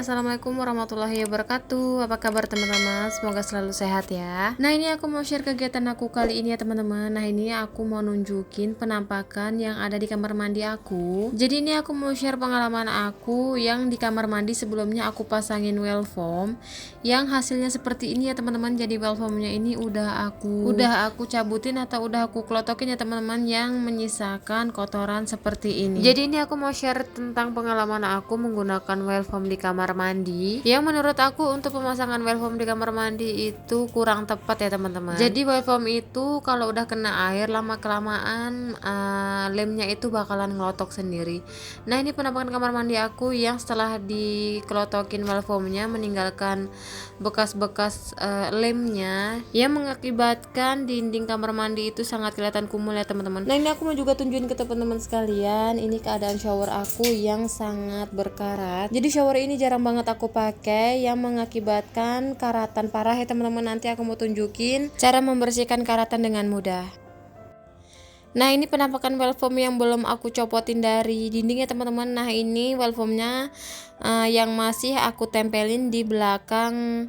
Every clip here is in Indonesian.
Assalamualaikum warahmatullahi wabarakatuh. Apa kabar teman-teman? Semoga selalu sehat ya. Nah, ini aku mau share kegiatan aku kali ini ya teman-teman. Nah, ini aku mau nunjukin penampakan yang ada di kamar mandi aku. Jadi ini aku mau share pengalaman aku yang di kamar mandi sebelumnya aku pasangin well foam yang hasilnya seperti ini ya teman-teman. Jadi well foamnya ini udah aku cabutin atau udah aku klotokin ya teman-teman, yang menyisakan kotoran seperti ini. Jadi ini aku mau share tentang pengalaman aku menggunakan well foam di kamar mandi, yang menurut aku untuk pemasangan well foam di kamar mandi itu kurang tepat ya teman-teman. Jadi well foam itu kalau udah kena air lama kelamaan lemnya itu bakalan ngelotok sendiri. Nah, ini penampakan kamar mandi aku yang setelah dikelotokin well foamnya meninggalkan bekas-bekas lemnya yang mengakibatkan dinding kamar mandi itu sangat kelihatan kumul ya teman-teman. Nah, ini aku mau juga tunjukin ke teman-teman sekalian, ini keadaan shower aku yang sangat berkarat. Jadi shower ini jarang banget aku pakai, yang mengakibatkan karatan parah ya teman-teman. Nanti aku mau tunjukin cara membersihkan karatan dengan mudah. Nah, ini penampakan well foam yang belum aku copotin dari dinding ya teman-teman. Nah, ini well foamnya yang masih aku tempelin di belakang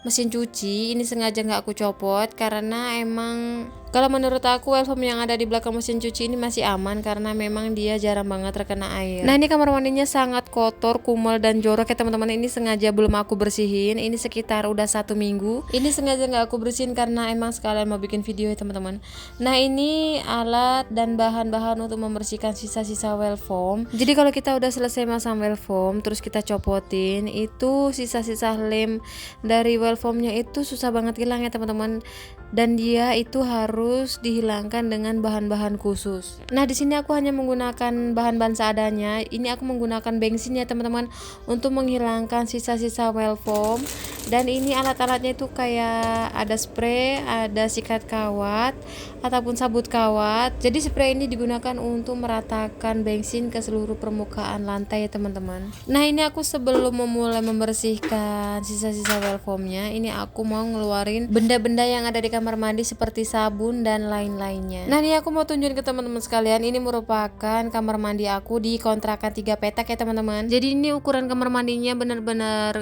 mesin cuci. Ini sengaja nggak aku copot karena emang kalau menurut aku well foam yang ada di belakang mesin cuci ini masih aman karena memang dia jarang banget terkena air. Nah, ini kamar mandinya sangat kotor, kumel dan jorok ya teman-teman. Ini sengaja belum aku bersihin. Ini sekitar udah 1 minggu. Ini sengaja nggak aku bersihin karena emang sekalian mau bikin video ya teman-teman. Nah, ini alat dan bahan-bahan untuk membersihkan sisa-sisa well foam. Jadi kalau kita udah selesai masang well foam terus kita copotin, itu sisa-sisa lem dari well foamnya itu susah banget hilang ya teman-teman. Dan dia itu harus dihilangkan dengan bahan-bahan khusus. Nah, di sini aku hanya menggunakan bahan-bahan seadanya. Ini aku menggunakan bensin ya teman-teman untuk menghilangkan sisa-sisa well foam. Dan ini alat-alatnya itu kayak ada spray, ada sikat kawat ataupun sabut kawat. Jadi spray ini digunakan untuk meratakan bensin ke seluruh permukaan lantai ya teman-teman. Nah, ini aku sebelum memulai membersihkan sisa-sisa well foamnya, ini aku mau ngeluarin benda-benda yang ada di kamar mandi seperti sabun dan lain-lainnya. Nah, ini aku mau tunjukin ke teman-teman sekalian, ini merupakan kamar mandi aku di kontrakan 3 petak ya teman-teman. Jadi ini ukuran kamar mandinya benar-benar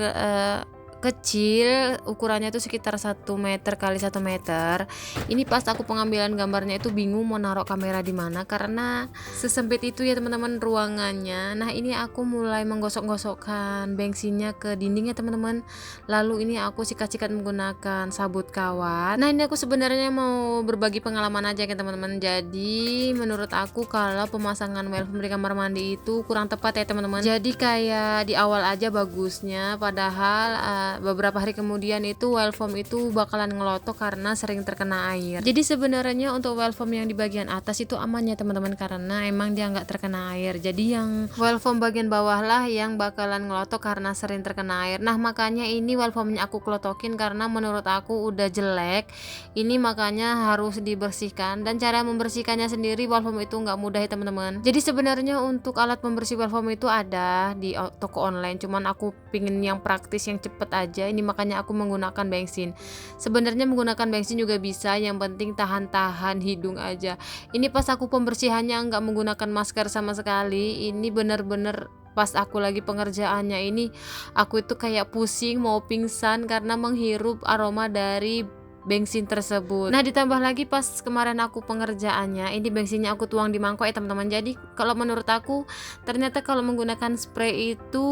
kecil, ukurannya itu sekitar 1 meter kali 1 meter. Ini pas aku pengambilan gambarnya itu bingung mau naruh kamera di mana karena sesempit itu ya teman-teman ruangannya. Nah, ini aku mulai menggosok-gosokkan bensinnya ke dindingnya teman-teman. Lalu ini aku sikat-sikat menggunakan sabut kawat. Nah, ini aku sebenarnya mau berbagi pengalaman aja ya teman-teman. Jadi menurut aku kalau pemasangan well foam di kamar mandi itu kurang tepat ya teman-teman. Jadi kayak di awal aja bagusnya, padahal beberapa hari kemudian itu well foam itu bakalan ngelotok karena sering terkena air. Jadi sebenarnya untuk well foam yang di bagian atas itu aman ya teman-teman karena emang dia nggak terkena air. Jadi yang well foam bagian bawah lah yang bakalan ngelotok karena sering terkena air. Nah, makanya ini well foamnya aku klotokin karena menurut aku udah jelek. Ini makanya harus dibersihkan, dan cara membersihkannya sendiri well foam itu nggak mudah ya teman-teman. Jadi sebenarnya untuk alat pembersih well foam itu ada di toko online, cuman aku pingin yang praktis yang cepet aja. Ini makanya aku menggunakan bensin. Sebenarnya menggunakan bensin juga bisa, yang penting tahan-tahan hidung aja. Ini pas aku pembersihannya nggak menggunakan masker sama sekali. Ini bener-bener pas aku lagi pengerjaannya ini aku itu kayak pusing mau pingsan karena menghirup aroma dari bensin tersebut. Nah, ditambah lagi pas kemarin aku pengerjaannya, ini bensinnya aku tuang di mangkok ya teman-teman. Jadi kalau menurut aku ternyata kalau menggunakan spray itu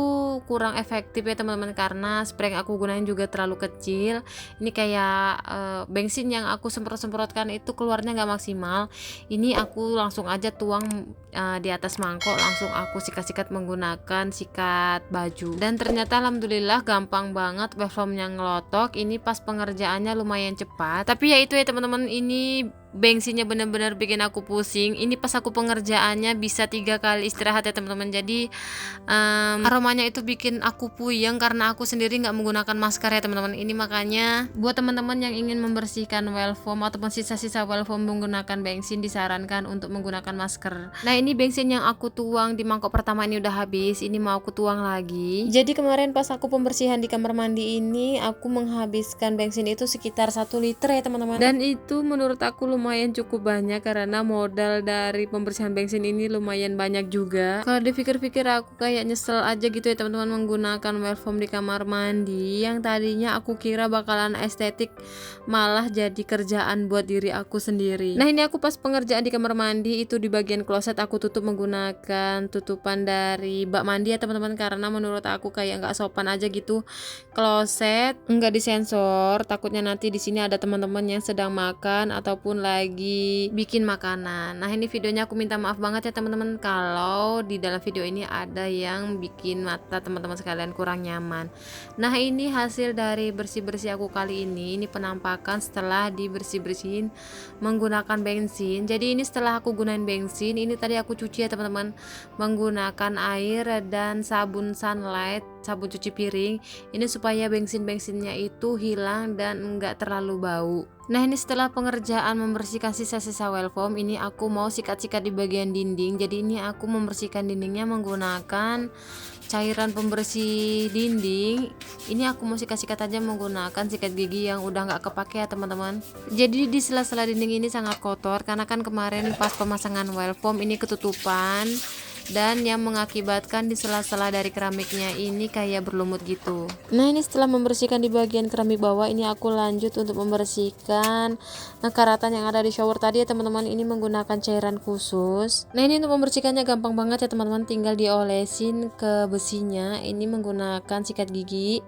kurang efektif ya teman-teman, karena spray yang aku gunain juga terlalu kecil. Ini kayak bensin yang aku semprot-semprotkan itu keluarnya nggak maksimal. Ini aku langsung aja tuang di atas mangkok, langsung aku sikat-sikat menggunakan sikat baju. Dan ternyata alhamdulillah gampang banget well foamnya ngelotok. Ini pas pengerjaannya lumayan cepat. Tapi ya itu ya teman-teman, ini bensinnya benar-benar bikin aku pusing. Ini pas aku pengerjaannya bisa 3 kali istirahat ya teman-teman. Jadi aromanya itu bikin aku puyeng karena aku sendiri nggak menggunakan masker ya teman-teman. Ini makanya buat teman-teman yang ingin membersihkan well foam ataupun sisa-sisa well foam menggunakan bensin, disarankan untuk menggunakan masker. Nah, ini bensin yang aku tuang di mangkok pertama ini udah habis. Ini mau aku tuang lagi. Jadi kemarin pas aku pembersihan di kamar mandi ini aku menghabiskan bensin itu sekitar 1 liter ya teman-teman. Dan itu menurut aku lumayan cukup banyak karena modal dari pembersihan bensin ini lumayan banyak juga. Kalau dipikir-pikir aku kayak nyesel aja gitu ya teman-teman menggunakan well foam di kamar mandi yang tadinya aku kira bakalan estetik, malah jadi kerjaan buat diri aku sendiri. Nah ini aku pas pengerjaan di kamar mandi itu di bagian kloset aku tutup menggunakan tutupan dari bak mandi ya teman-teman, karena menurut aku kayak nggak sopan aja gitu kloset nggak disensor, takutnya nanti di sini ada teman-teman yang sedang makan ataupun lagi bikin makanan. Nah ini videonya aku minta maaf banget ya teman-teman kalau di dalam video ini ada yang bikin mata teman-teman sekalian kurang nyaman. Nah ini hasil dari bersih-bersih aku kali ini penampakan setelah dibersih-bersihin menggunakan bensin. Jadi ini setelah aku gunain bensin, ini tadi aku cuci ya teman-teman menggunakan air dan sabun Sunlight, sabun cuci piring ini supaya bensinnya itu hilang dan enggak terlalu bau. Nah ini setelah pengerjaan membersihkan sisa-sisa well foam, ini aku mau sikat-sikat di bagian dinding. Jadi ini aku membersihkan dindingnya menggunakan cairan pembersih dinding. Ini aku mau sikat-sikat aja menggunakan sikat gigi yang udah nggak kepake ya teman-teman. Jadi di sela-sela dinding ini sangat kotor karena kan kemarin pas pemasangan well foam ini ketutupan dan yang mengakibatkan di sela-sela dari keramiknya ini kayak berlumut gitu. Nah ini setelah membersihkan di bagian keramik bawah, ini aku lanjut untuk membersihkan karatan yang ada di shower tadi ya teman-teman, ini menggunakan cairan khusus. Nah ini untuk membersihkannya gampang banget ya teman-teman, tinggal diolesin ke besinya ini menggunakan sikat gigi.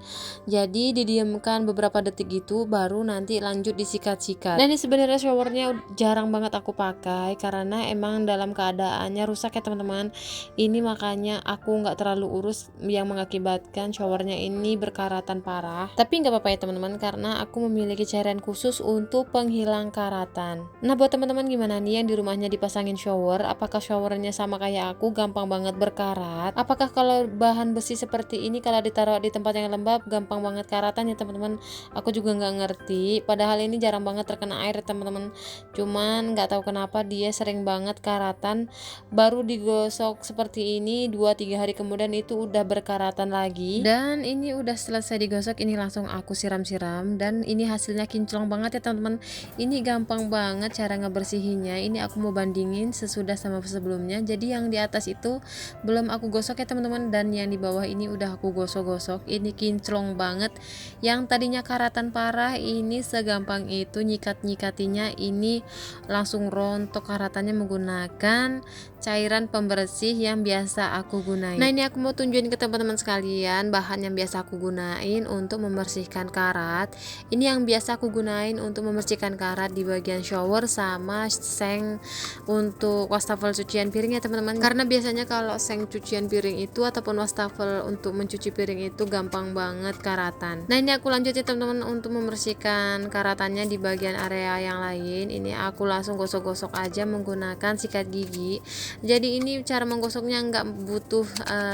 Jadi didiamkan beberapa detik gitu baru nanti lanjut disikat-sikat. Nah ini sebenarnya showernya jarang banget aku pakai karena emang dalam keadaannya rusak ya teman-teman. Ini makanya aku nggak terlalu urus yang mengakibatkan showernya ini berkaratan parah. Tapi nggak apa-apa ya teman-teman karena aku memiliki cairan khusus untuk penghilang karatan. Nah buat teman-teman gimana nih yang di rumahnya dipasangin shower, apakah showernya sama kayak aku gampang banget berkarat? Apakah kalau bahan besi seperti ini kalau ditaruh di tempat yang lembab gampang banget karatan ya teman-teman? Aku juga nggak ngerti, padahal ini jarang banget terkena air teman-teman, cuman nggak tahu kenapa dia sering banget karatan. Baru digosok seperti ini 2-3 hari kemudian itu udah berkaratan lagi. Dan ini udah selesai digosok, ini langsung aku siram-siram dan ini hasilnya kinclong banget ya teman-teman. Ini gampang banget cara ngebersihinnya. Ini aku mau bandingin sesudah sama sebelumnya. Jadi yang di atas itu belum aku gosok ya teman-teman, dan yang di bawah ini udah aku gosok-gosok. Ini kinclong banget. Yang tadinya karatan parah ini segampang itu nyikat-nyikatinya, ini langsung rontok karatannya menggunakan cairan pembersih yang biasa aku gunain. Nah ini aku mau tunjukin ke teman-teman sekalian bahan yang biasa aku gunain untuk membersihkan karat. Ini yang biasa aku gunain untuk membersihkan karat di bagian shower sama seng untuk wastafel cucian piring ya teman-teman. Karena biasanya kalau seng cucian piring itu ataupun wastafel untuk mencuci piring itu gampang banget karatan. Nah ini aku lanjut ya teman-teman untuk membersihkan karatannya di bagian area yang lain. Ini aku langsung gosok-gosok aja menggunakan sikat gigi. Jadi ini cara menggosoknya nggak butuh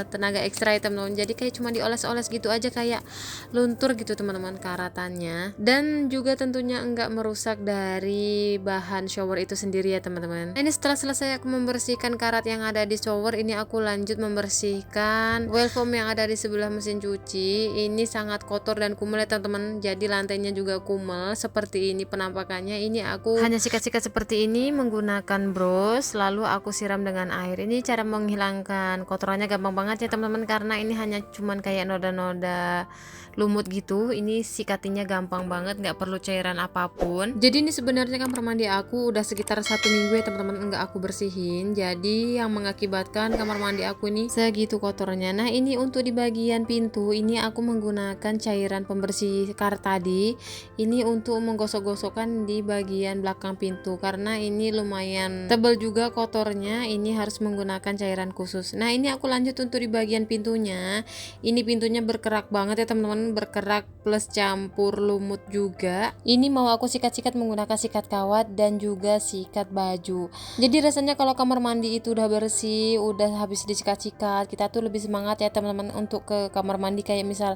tenaga ekstra ya teman-teman, jadi kayak cuma dioles-oles gitu aja kayak luntur gitu teman-teman karatannya, dan juga tentunya nggak merusak dari bahan shower itu sendiri ya teman-teman. Ini setelah selesai aku membersihkan karat yang ada di shower, ini aku lanjut membersihkan well foam yang ada di sebelah mesin cuci. Ini sangat kotor dan kumel ya teman-teman, jadi lantainya juga kumel seperti ini penampakannya. Ini aku hanya sikat-sikat seperti ini menggunakan brush, lalu aku siram dengan air. Ini cara menghilangkan kotorannya gampang banget ya teman-teman, karena ini hanya cuman kayak noda-noda lumut gitu. Ini sikatinya gampang banget, nggak perlu cairan apapun. Jadi ini sebenarnya kamar mandi aku udah sekitar 1 minggu ya teman-teman nggak aku bersihin, jadi yang mengakibatkan kamar mandi aku ini segitu kotornya. Nah ini untuk di bagian pintu ini aku menggunakan cairan pembersih karat tadi, ini untuk menggosok-gosokkan di bagian belakang pintu karena ini lumayan tebal juga kotornya. Ini harus menggunakan cairan khusus. Nah ini aku lanjut untuk di bagian pintunya. Ini pintunya berkerak banget ya teman-teman, berkerak plus campur lumut juga. Ini mau aku sikat-sikat menggunakan sikat kawat dan juga sikat baju. Jadi rasanya kalau kamar mandi itu udah bersih, udah habis disikat-sikat, kita tuh lebih semangat ya teman-teman untuk ke kamar mandi. Kayak misal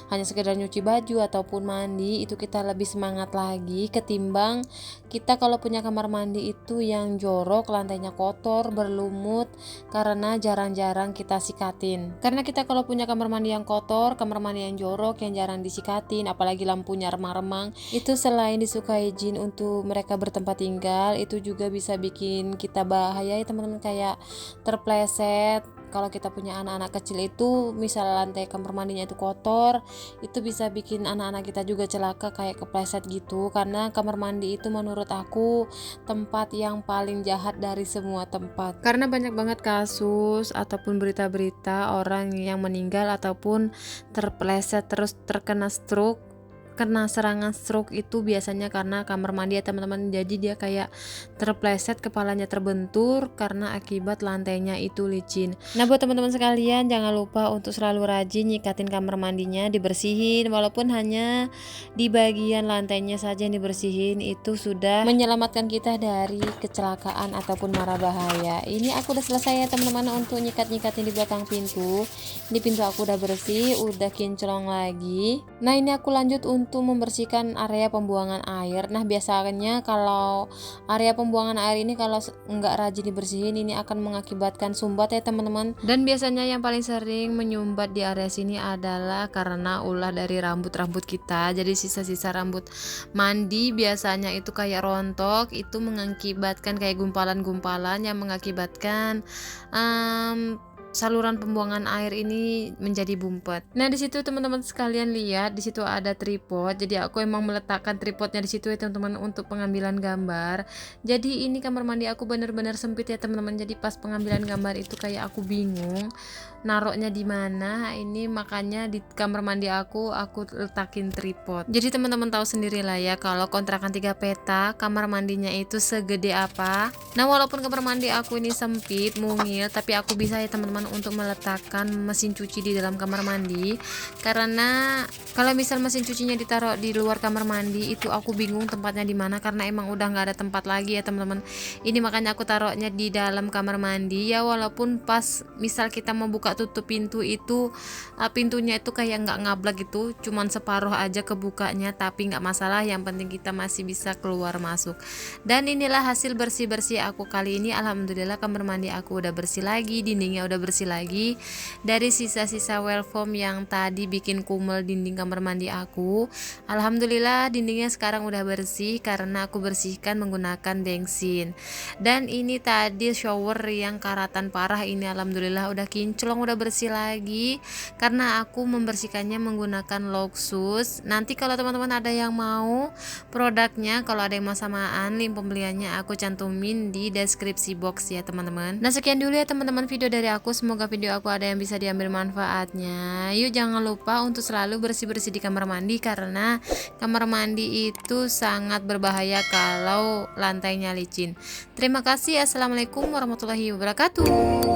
hanya sekedar nyuci baju ataupun mandi, itu kita lebih semangat lagi ketimbang kita kalau punya kamar mandi itu yang jorok, lantainya kotor, berlumut karena jarang-jarang kita sikatin. Karena kita kalau punya kamar mandi yang kotor, kamar mandi yang jorok, yang jarang disikatin, apalagi lampunya remang-remang, itu selain disukai jin untuk mereka bertempat tinggal, itu juga bisa bikin kita bahaya ya teman-teman, kayak terpleset. Kalau kita punya anak-anak kecil itu, misal lantai kamar mandinya itu kotor, itu bisa bikin anak-anak kita juga celaka, kayak kepleset gitu. Karena kamar mandi itu menurut aku tempat yang paling jahat dari semua tempat. Karena banyak banget kasus ataupun berita-berita orang yang meninggal ataupun terpleset terus terkena stroke. Kena serangan stroke itu biasanya karena kamar mandi ya teman-teman. Jadi dia kayak terpleset, kepalanya terbentur karena akibat lantainya itu licin. Nah buat teman-teman sekalian, jangan lupa untuk selalu rajin nyikatin kamar mandinya, dibersihin. Walaupun hanya di bagian lantainya saja yang dibersihin, itu sudah menyelamatkan kita dari kecelakaan ataupun mara bahaya. Ini aku udah selesai ya teman-teman untuk nyikat-nyikatin di belakang pintu. Di pintu aku udah bersih, udah kinclong lagi. Nah ini aku lanjut untuk membersihkan area pembuangan air. Nah biasanya kalau area pembuangan air ini kalau nggak rajin dibersihin, ini akan mengakibatkan sumbat ya teman-teman. Dan biasanya yang paling sering menyumbat di area sini adalah karena ulah dari rambut-rambut kita. Jadi sisa-sisa rambut mandi biasanya itu kayak rontok, itu mengakibatkan kayak gumpalan-gumpalan yang mengakibatkan saluran pembuangan air ini menjadi bumpet. Nah di situ teman-teman sekalian lihat, di situ ada tripod. Jadi aku emang meletakkan tripodnya di situ ya teman-teman untuk pengambilan gambar. Jadi ini kamar mandi aku bener-bener sempit ya teman-teman. Jadi pas pengambilan gambar itu kayak aku bingung naroknya di mana. Ini makanya di kamar mandi aku letakin tripod. Jadi teman-teman tahu sendiri lah ya kalau kontrakan 3 petak kamar mandinya itu segede apa. Nah walaupun kamar mandi aku ini sempit, mungil, tapi aku bisa ya teman-teman untuk meletakkan mesin cuci di dalam kamar mandi. Karena kalau misal mesin cucinya ditaruh di luar kamar mandi, itu aku bingung tempatnya di mana karena emang udah nggak ada tempat lagi ya teman-teman. Ini makanya aku taruhnya di dalam kamar mandi ya, walaupun pas misal kita mau buka tutup pintu itu pintunya itu kayak nggak ngablak gitu, cuman separuh aja kebukanya, tapi nggak masalah, yang penting kita masih bisa keluar masuk. Dan inilah hasil bersih-bersih aku kali ini. Alhamdulillah kamar mandi aku udah bersih lagi, dindingnya udah bersih lagi dari sisa-sisa well foam yang tadi bikin kumel dinding kamar mandi aku. Alhamdulillah dindingnya sekarang udah bersih karena aku bersihkan menggunakan bensin. Dan ini tadi shower yang karatan parah ini alhamdulillah udah kinclong, udah bersih lagi karena aku membersihkannya menggunakan Loxus. Nanti kalau teman-teman ada yang mau produknya, kalau ada yang mau samaan, link pembeliannya aku cantumin di deskripsi box ya teman-teman. Nah sekian dulu ya teman-teman video dari aku, semoga video aku ada yang bisa diambil manfaatnya. Yuk jangan lupa untuk selalu bersih-bersih di kamar mandi karena kamar mandi itu sangat berbahaya kalau lantainya licin. Terima kasih. Assalamualaikum warahmatullahi wabarakatuh.